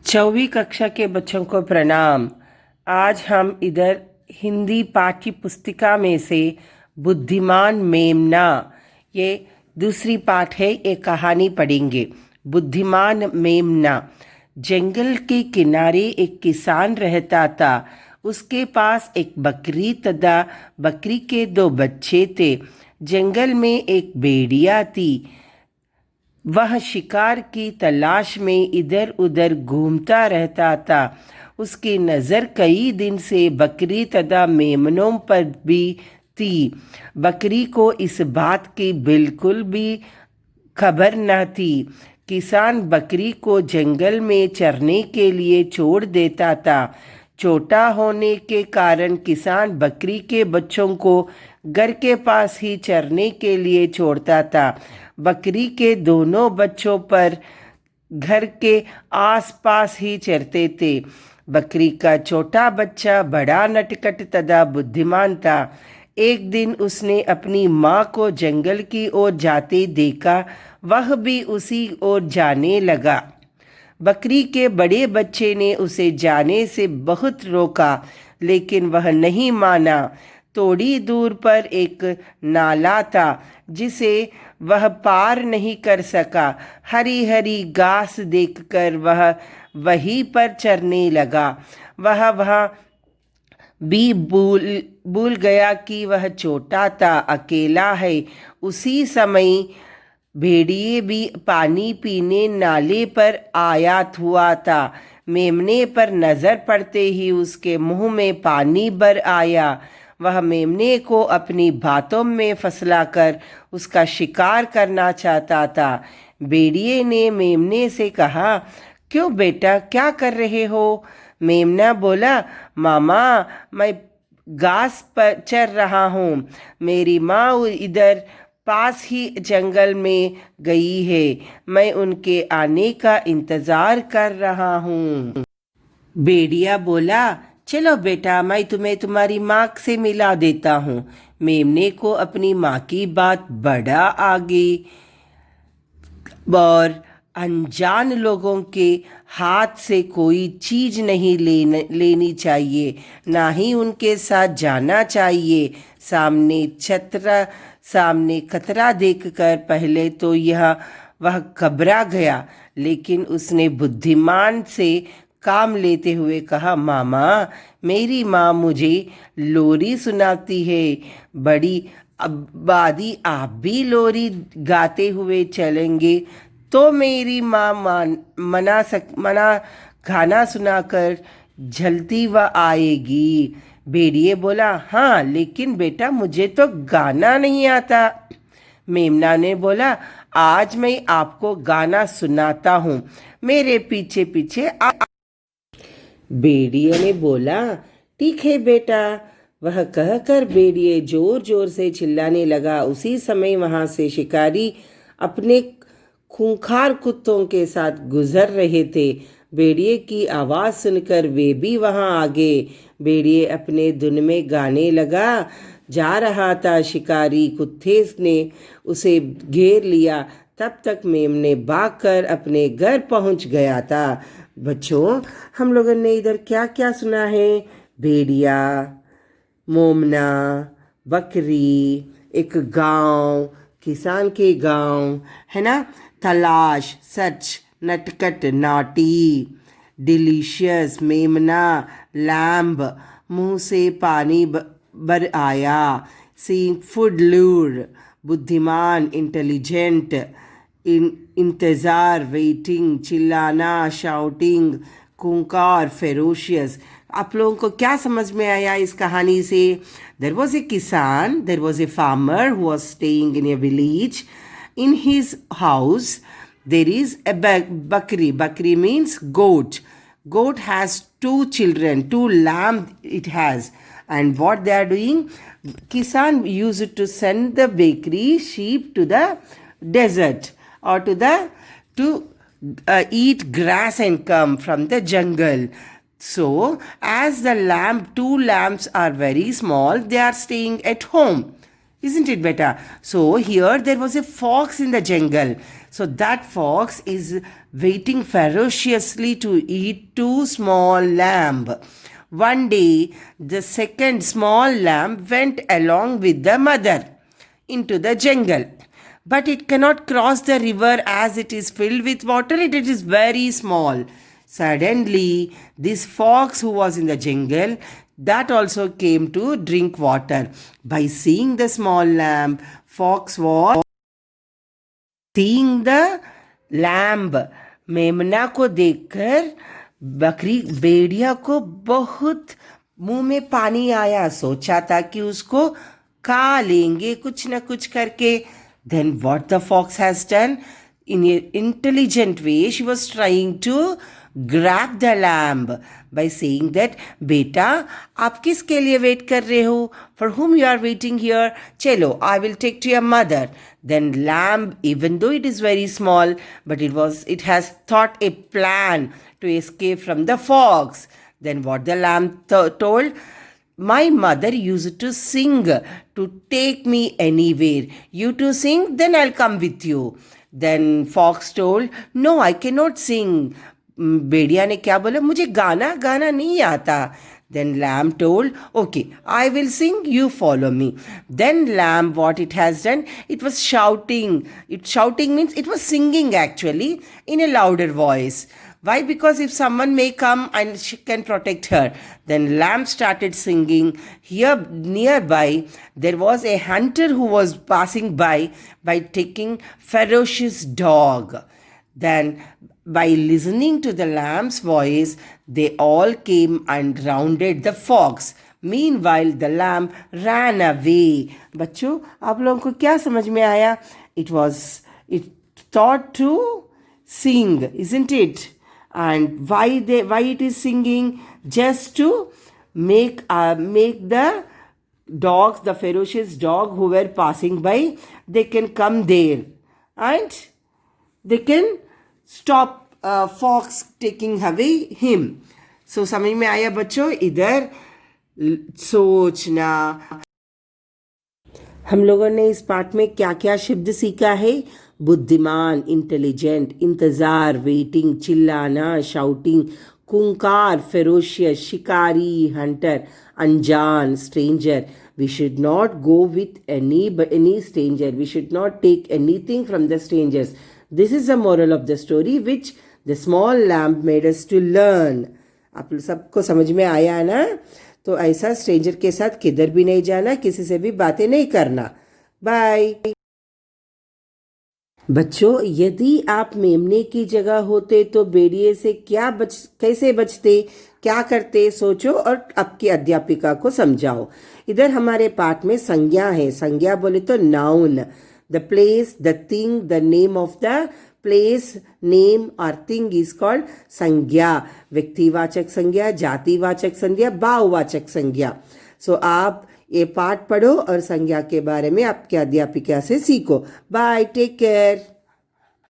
चौवीं कक्षा के बच्चों को प्रणाम। आज हम इधर हिंदी पाठ्य पुस्तिका में से बुद्धिमान मेमना, ये दूसरी पाठ है, एक कहानी पढ़ेंगे। बुद्धिमान मेमना। जंगल के किनारे एक किसान रहता था। उसके पास एक बकरी तथा बकरी के 2 बच्चे थे। जंगल में एक भेड़िया थी। वह शिकार की तलाश में इधर उधर घूमता रहता था। उसकी नज़र कई दिन से बकरी तथा मेमनों पर भी थी। बकरी को इस बात की बिल्कुल भी खबर न थी। किसान बकरी को जंगल में चरने के लिए छोड़ देता था। छोटा होने के कारण किसान बकरी के बच्चों को घर के पास ही चरने के लिए छोड़ता था। बकरी के दोनों बच्चों पर घर के आसपास ही चरते थे। बकरी का छोटा बच्चा बड़ा नटखट तथा बुद्धिमान था। एक दिन उसने अपनी माँ को जंगल की ओर जाते देखा। वह भी उसी ओर जाने लगा। बकरी के बड़े बच्चे ने उसे जाने से बहुत रोका, लेकिन वह नहीं माना। थोड़ी दूर पर एक नाला था जिसे वह पार नहीं कर सका। हरी हरी घास देखकर वह वहीं पर चरने लगा। वह भी भूल गया कि वह छोटा था, अकेला है। उसी समय भेड़िए भी पानी पीने नाले पर आया हुआ था। मेमने पर नज़र पड़ते ही उसके मुंह में पानी भर आया। वह मेमने को अपनी बातों में फंसलाकर उसका शिकार करना चाहता था। भेड़िए ने मेमने से कहा, क्यों बेटा, क्या कर रहे हो? मेमना बोला, मामा, मैं घास पर चर रहा हूँ। मेरी माँ इधर पास ही जंगल में गई है। मैं उनके आने का इंतज़ार कर रहा हूँ। भेड़िया बोला, चलो बेटा, मैं तुम्हें तुम्हारी माँ से मिला देता हूँ। मेमने को अपनी माँ की बात बड़ा आ गई और अनजान लोगों के हाथ से कोई चीज़ नहीं लेनी चाहिए, ना ही उनके साथ जाना चाहिए। सामने खतरा देखकर पहले तो वह घबरा गया, लेकिन उसने बुद्धिमान से काम लेते हुए कहा, मामा, मेरी माँ मुझे लोरी सुनाती है। बड़ी आबादी आप भी लोरी गाते हुए चलेंगे तो मेरी माँ मना गाना सुनाकर झलती व आएगी। भेड़िए बोला, हाँ, लेकिन बेटा मुझे तो गाना नहीं आता। मेमना ने बोला, आज मैं आपको गाना सुनाता हूँ, मेरे पीछे पीछे आ। भेड़िए ने बोला, ठीक है बेटा। वह कहकर भेड़िए जोर जोर से चिल्लाने लगा। उसी समय वहां से शिकारी अपने खूंखार कुत्तों के साथ गुजर रहे थे। भेड़िए की आवाज़ सुनकर वे भी वहां आ गए। भेड़िए अपने धुन में गाने लगा जा रहा था। शिकारी कुत्ते ने उसे घेर लिया। तब तक मेमने भागकर अपने घर पहुंच गया था। बच्चों, हम लोगों ने इधर क्या क्या सुना है? भेड़िया, मोमना, बकरी, एक गांव, किसान के गांव, है ना? तलाश, सच, नटखट, नॉटी, डिलीशियस, मेमना, लैम्ब, मुंह से पानी भर आया, सीइंग फूड लूर, बुद्धिमान, इंटेलिजेंट, इंतज़ार, वेटिंग, चिल्लाना, शाउटिंग, खूंखार, फेरोशियस। आप लोगों को क्या समझ में आया इस कहानी से? देयर वॉज ए किसान, there was a farmer who was staying in a village. In his house, there is a bakri. Bakri means goat. Goat has 2 children, 2 lamb it has. And what they are doing, Kisan used to send the bakri sheep to the desert or to eat grass and come from the jungle. So, as the 2 lambs are very small, they are staying at home. Isn't it better? So here there was a fox in the jungle. So that fox is waiting ferociously to eat two small lamb. One day, the second small lamb went along with the mother into the jungle. But it cannot cross the river as it is filled with water, it is very small. Suddenly, this fox who was in the jungle, that also came to drink water. By seeing the small lamb, fox was seeing the lamb. मेमना को देखकर बकरी भेड़िया को बहुत मुंह में पानी आया. सोचा था कि उसको खा लेंगे कुछ न कुछ करके. Then what the fox has done? In an intelligent way, she was trying to grab the lamb by saying that, Beta, आप किसके लिए wait कर रहे हो? For whom you are waiting here? Chalo, I will take to your mother. Then lamb, even though it is very small, but it has thought a plan to escape from the fox. Then what the lamb told? My mother used to sing to take me anywhere. You to sing, then I'll come with you. Then fox told, no, I cannot sing. भेड़िया ने क्या बोला? मुझे गाना नहीं आता. Then lamb told, okay, I will sing, you follow me. Then lamb, what it has done? It was shouting. Shouting means it was singing actually in a louder voice. Why? Because if someone may come and she can protect her. Then lamb started singing. Here nearby, there was a hunter who was passing by taking ferocious dog. Then by listening to the lamb's voice, they all came and rounded the fox. Meanwhile, the lamb ran away. बच्चों, आप लोगों को क्या समझ में आया? It thought to sing, isn't it? And why it is singing? Just to make the dogs, the ferocious dog who were passing by, they can come there and they can stop fox taking away him. So समझ में आया बच्चों? इधर सोचना. हम लोगों ने इस पाठ में क्या क्या शब्द सीखा है? बुद्धिमान, इंटेलिजेंट, इंतजार, वेटिंग, चिल्लाना, शाउटिंग, खूंखार, फेरोशियस, शिकारी, हंटर, अनजान, stranger. We should not go with any stranger. We should not take anything from the strangers. This is the moral of the story which the small lamb made us to learn. आप सबको समझ में आया ना? तो ऐसा stranger के साथ किधर भी नहीं जाना, किसी से भी बातें नहीं करना. बाय. बच्चों, यदि आप मेमने की जगह होते तो भेड़िए से कैसे बचते, क्या करते? सोचो और आपकी अध्यापिका को समझाओ. इधर हमारे पाठ में संज्ञा है. संज्ञा बोले तो noun. The place, the thing, the name of the place, name और थिंग इज कॉल्ड संज्ञा. व्यक्तिवाचक संज्ञा, जातिवाचक संज्ञा, भाववाचक संज्ञा. सो आप ये पाठ पढ़ो और संज्ञा के बारे में आपके अध्यापिका से सीखो. Bye, take care.